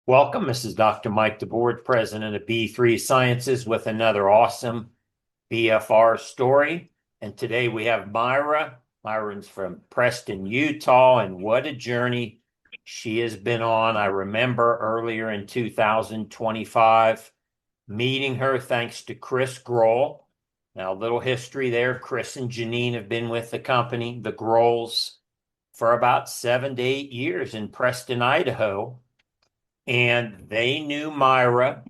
Welcome. This is Dr. Mike DeBoard, president of B3 Sciences, with another awesome BFR story. And today we have Myra. Myra's from Preston, Utah, and what a journey she has been on. I remember earlier in 2025 meeting her thanks to Chris Grohl. Now, a little history there. Chris and Janine have been with the company, the Grohls, for about 7 to 8 years in Preston, Idaho. And they knew Myra,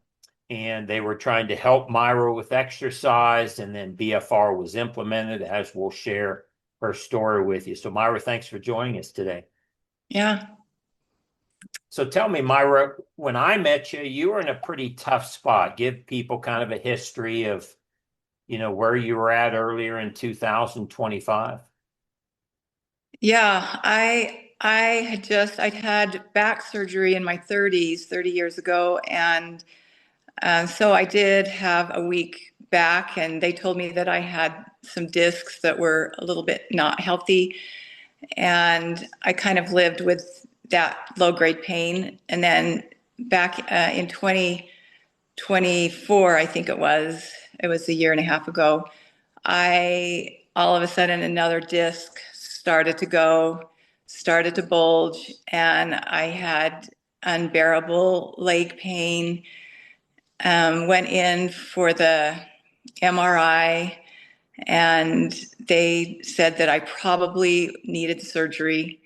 and they were trying to help Myra with exercise. And then BFR was implemented, as we'll share her story with you. So, Myra, thanks for joining us today. Yeah. So, tell me, Myra, when I met you, you were in a pretty tough spot. Give people kind of a history of, where you were at earlier in 2025. Yeah. I'd had back surgery in my 30s, 30 years ago. And so I did have a week back, and they told me that I had some discs that were a little bit not healthy. And I kind of lived with that low grade pain. And then back in 2024, I think it was a year and a half ago, I all of a sudden another disc started to bulge, and I had unbearable leg pain. Went in for the MRI, and they said that I probably needed surgery.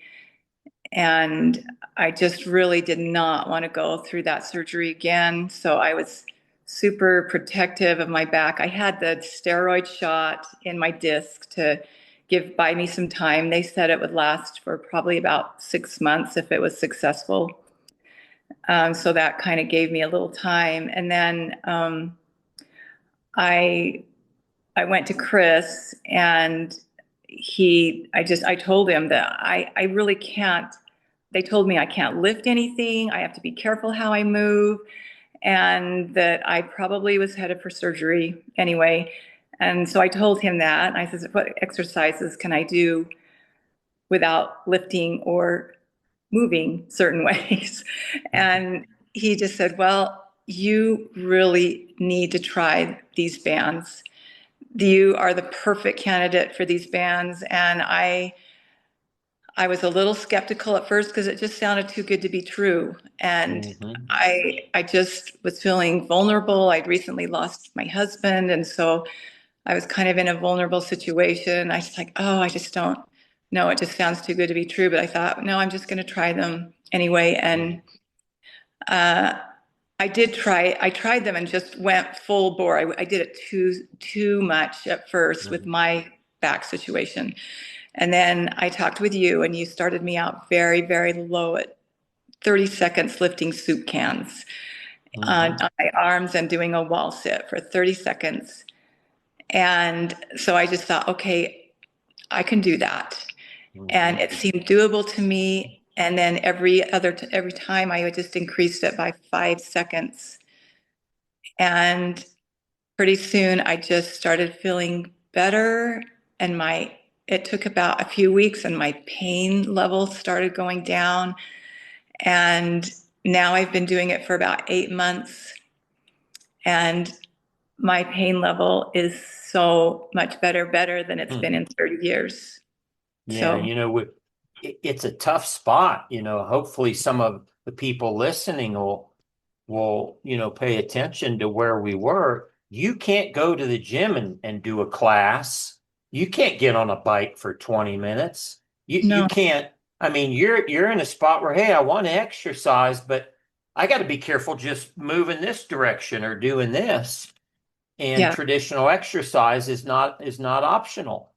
And I just really did not want to go through that surgery again. So I was super protective of my back. I had the steroid shot in my disc to buy me some time. They said it would last for probably about 6 months if it was successful. So that kind of gave me a little time. And then I I went to Chris, and I told him that I really can't. They told me I can't lift anything. I have to be careful how I move, and that I probably was headed for surgery anyway. And so I told him that. And I said, "What exercises can I do without lifting or moving certain ways?" And he just said, "Well, you really need to try these bands. You are the perfect candidate for these bands." And I was a little skeptical at first because it just sounded too good to be true. And Mm-hmm. I just was feeling vulnerable. I'd recently lost my husband, and so I was kind of in a vulnerable situation. I was like, oh, I just don't know. It just sounds too good to be true. But I thought, no, I'm just going to try them anyway. And uh, I tried them and just went full bore. I did it too much at first with Mm-hmm. my back situation. And then I talked with you, and you started me out very, very low at 30 seconds lifting soup cans on Mm-hmm. my arms and doing a wall sit for 30 seconds. And so I just thought, okay, I can do that. And Mm-hmm. it seemed doable to me. And then every time I would just increased it by 5 seconds. And pretty soon I just started feeling better, and it took about a few weeks, and my pain level started going down. And now I've been doing it for about 8 months, and my pain level is so much better than it's been Mm-hmm. in 30 years. Yeah, So it's a tough spot. Hopefully some of the people listening will pay attention to where we were. You can't go to the gym and do a class. You can't get on a bike for 20 minutes. You no, can't. I mean, you're in a spot where, hey, I want to exercise, but I got to be careful just moving this direction or doing this. And yeah, traditional exercise is not optional.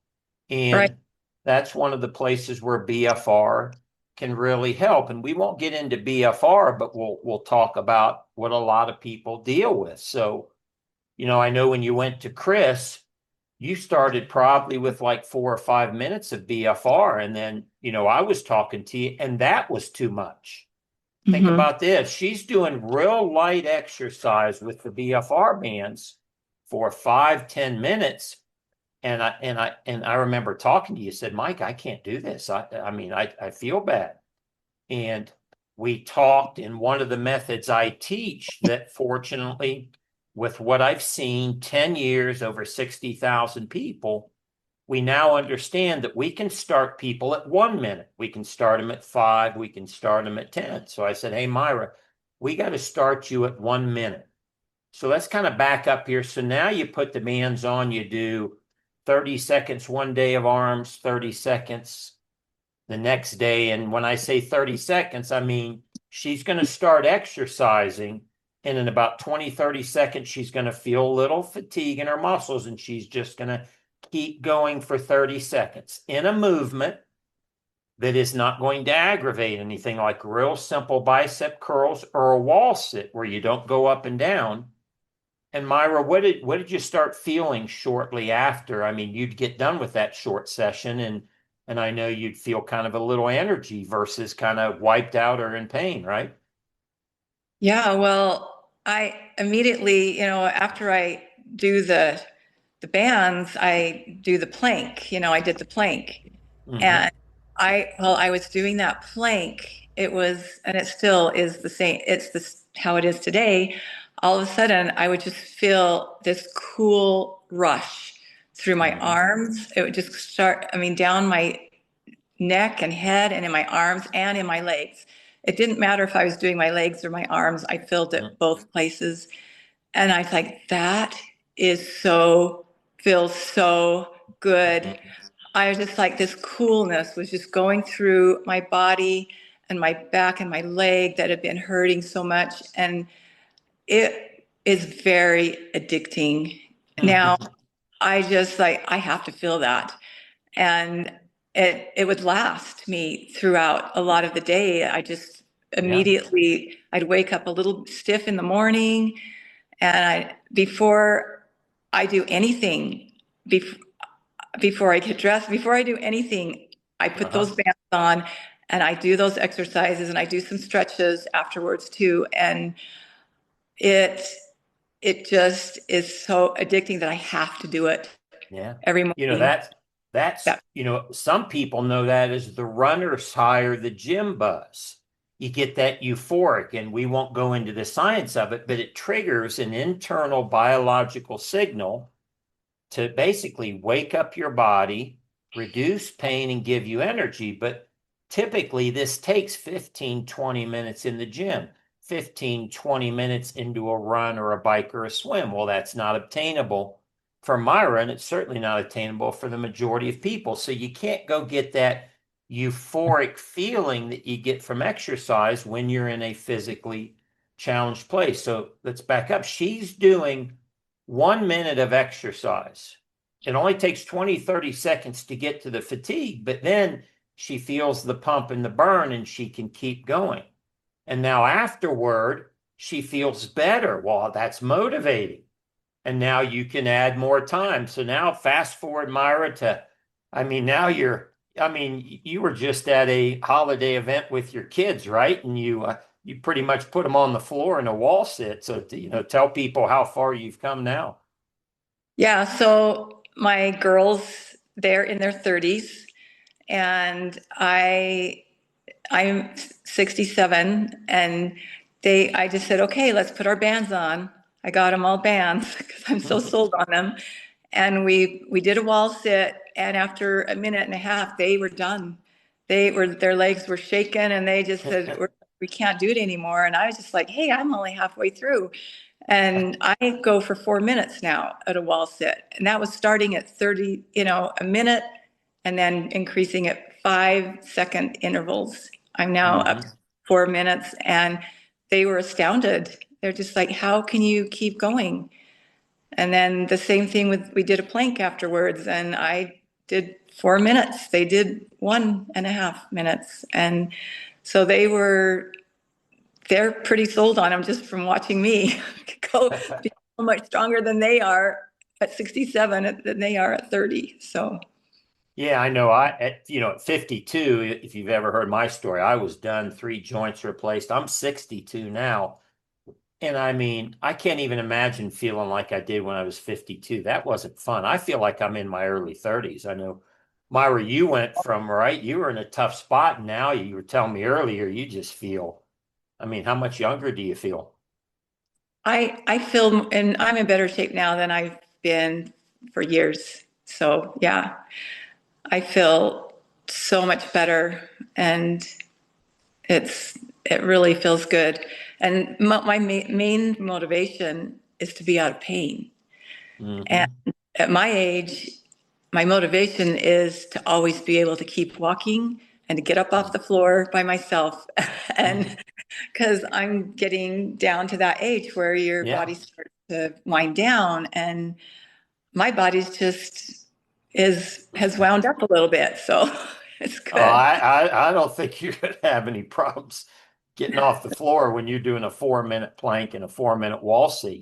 right. And that's one of the places where BFR can really help. And we won't get into BFR, but we'll talk about what a lot of people deal with. So, I know when you went to Chris, you started probably with like 4 or 5 minutes of BFR. And then, I was talking to you, and that was too much. Think Hmm. about this. She's doing real light exercise with the BFR bands for 5, 10 minutes. And I remember talking to you, said, Mike, I can't do this. I mean, I feel bad. And we talked, and one of the methods I teach that fortunately, with what I've seen, 10 years, over 60,000 people, we now understand that we can start people at 1 minute. We can start them at 5. We can start them at 10. So I said, hey, Myra, we got to start you at 1 minute. So let's kind of back up here. So now you put demands on, you do 30 seconds one day of arms, 30 seconds the next day. And when I say 30 seconds, I mean, she's going to start exercising. And in about 20, 30 seconds, she's going to feel a little fatigue in her muscles. And she's just going to keep going for 30 seconds in a movement that is not going to aggravate anything, like real simple bicep curls or a wall sit where you don't go up and down. And Myra, what did you start feeling shortly after? I mean, you'd get done with that short session, and I know you'd feel kind of a little energy versus kind of wiped out or in pain, right? Yeah, well, I immediately, after I do the bands, I do the plank. I did the plank. Mm-hmm. And while I was doing that plank, and it still is the same, it's this how it is today. All of a sudden, I would just feel this cool rush through my Mm-hmm. arms. It would just start, I mean, down my neck and head and in my arms and in my legs. It didn't matter if I was doing my legs or my arms. I felt it both places. And I was like, that is feels so good. Mm-hmm. I was just like, this coolness was just going through my body and my back and my leg that had been hurting so much. And it is very addicting. Now, Mm-hmm. I have to feel that. And it would last me throughout a lot of the day. I just Yeah. immediately, I'd wake up a little stiff in the morning, and before I do anything, before before I get dressed, before I do anything, I put those Uh-huh. bands on and I do those exercises and I do some stretches afterwards too. And it it just is so addicting that I have to do it Yeah. every You know, morning. that's, That some people know that as the runner's high or the gym buzz. You get that euphoric, and we won't go into the science of it, but it triggers an internal biological signal to basically wake up your body, reduce pain, and give you energy. But typically, this takes 15, 20 minutes in the gym, 15, 20 minutes into a run or a bike or a swim. Well, that's not obtainable for Myra, and it's certainly not attainable for the majority of people. So you can't go get that euphoric feeling that you get from exercise when you're in a physically challenged place. So let's back up. She's doing 1 minute of exercise. It only takes 20, 30 seconds to get to the fatigue, but then she feels the pump and the burn and she can keep going. And now afterward, she feels better. Well, that's motivating. And now you can add more time. So now fast forward, Myra, to, I mean, now you were just at a holiday event with your kids, right? And you pretty much put them on the floor in a wall sit. So, tell people how far you've come now. Yeah, so my girls, they're in their 30s, and I'm 67, and I just said, okay, let's put our bands on. I got them all bands because I'm so sold on them. And we did a wall sit, and after a minute and a half, they were done. Their legs were shaking, and they just said, we can't do it anymore. And I was just like, hey, I'm only halfway through. And I go for 4 minutes now at a wall sit. And that was starting at 30, a minute, and then increasing at 5 second intervals. I'm now up to Hmm. 4 minutes, and they were astounded. They're just like, how can you keep going? And then the same thing we did a plank afterwards, and I did 4 minutes. They did 1.5 minutes. And so they're pretty sold on them just from watching me go be so much stronger than they are at 67 than they are at 30. So, Yeah, I know. At 52, if you've ever heard my story, I was done, 3 joints replaced. I'm 62 now. And I mean, I can't even imagine feeling like I did when I was 52. That wasn't fun. I feel like I'm in my early 30s. I know, Myra, you went from, right? You were in a tough spot. And now you were telling me earlier, you just feel I mean, how much younger do you feel? I feel, and I'm in better shape now than I've been for years. So yeah, I feel so much better, and it really feels good. And my main motivation is to be out of pain. And Hmm. at my age, my motivation is to always be able to keep walking and to get up off the floor by myself. And because I'm getting down to that age where your Yeah. body starts to wind down, and my body's just is has wound up a little bit. So it's Oh, good. I don't think you're gonna have any problems getting off the floor when you're doing a 4 minute plank and a 4 minute wall sit.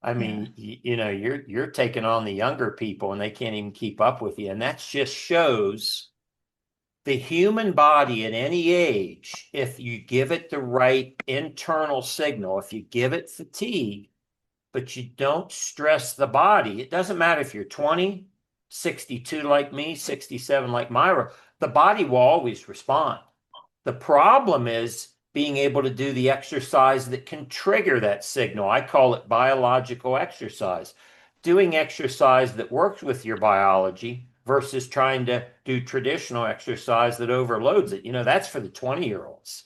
I Yeah. mean, you're taking on the younger people and they can't even keep up with you. And that just shows the human body at any age, if you give it the right internal signal, if you give it fatigue, but you don't stress the body. It doesn't matter if you're 20, 62 like me, 67 like Myra, the body will always respond. The problem is being able to do the exercise that can trigger that signal. I call it biological exercise. Doing exercise that works with your biology versus trying to do traditional exercise that overloads it. That's for the 20-year-olds,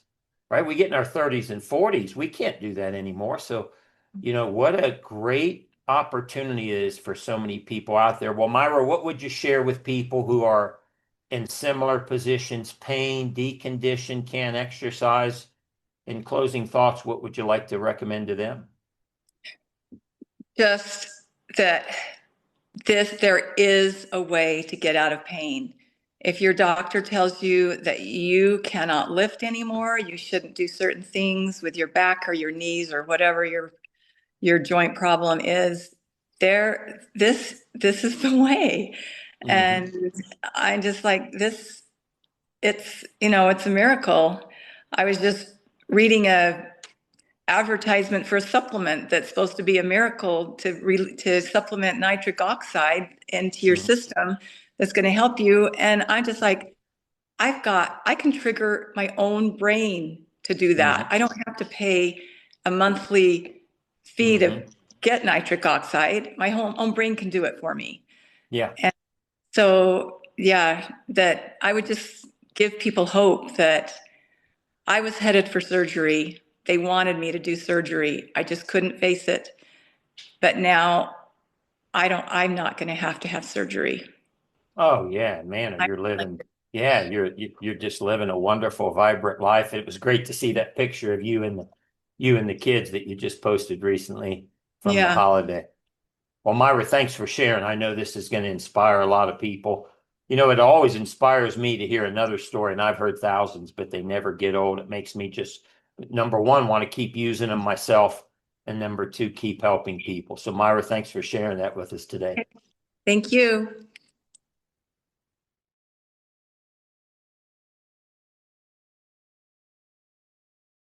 right? We get in our 30s and 40s. We can't do that anymore. So, what a great opportunity it is for so many people out there. Well, Myra, what would you share with people who are in similar positions, pain, deconditioned, can't exercise? In closing thoughts, what would you like to recommend to them? Just that there is a way to get out of pain. If your doctor tells you that you cannot lift anymore, you shouldn't do certain things with your back or your knees or whatever your joint problem is, this is the way. Hmm. And I'm just like this, it's a miracle. I was just reading a advertisement for a supplement that's supposed to be a miracle to supplement nitric oxide into your Hmm. system that's going to help you. And I'm just like, I can trigger my own brain to do that. Hmm. I don't have to pay a monthly fee to Hmm. get nitric oxide. My own brain can do it for me. Yeah. And so, yeah, that I would just give people hope that I was headed for surgery. They wanted me to do surgery. I just couldn't face it. But now I'm not going to have surgery. Oh yeah, man, I, you're living. Yeah, you're just living a wonderful, vibrant life. It was great to see that picture of you and the kids that you just posted recently from the yeah, holiday. Well, Myra, thanks for sharing. I know this is going to inspire a lot of people. It always inspires me to hear another story, and I've heard thousands, but they never get old. It makes me just, number one, want to keep using them myself, and number two, keep helping people. So, Myra, thanks for sharing that with us today. thank you.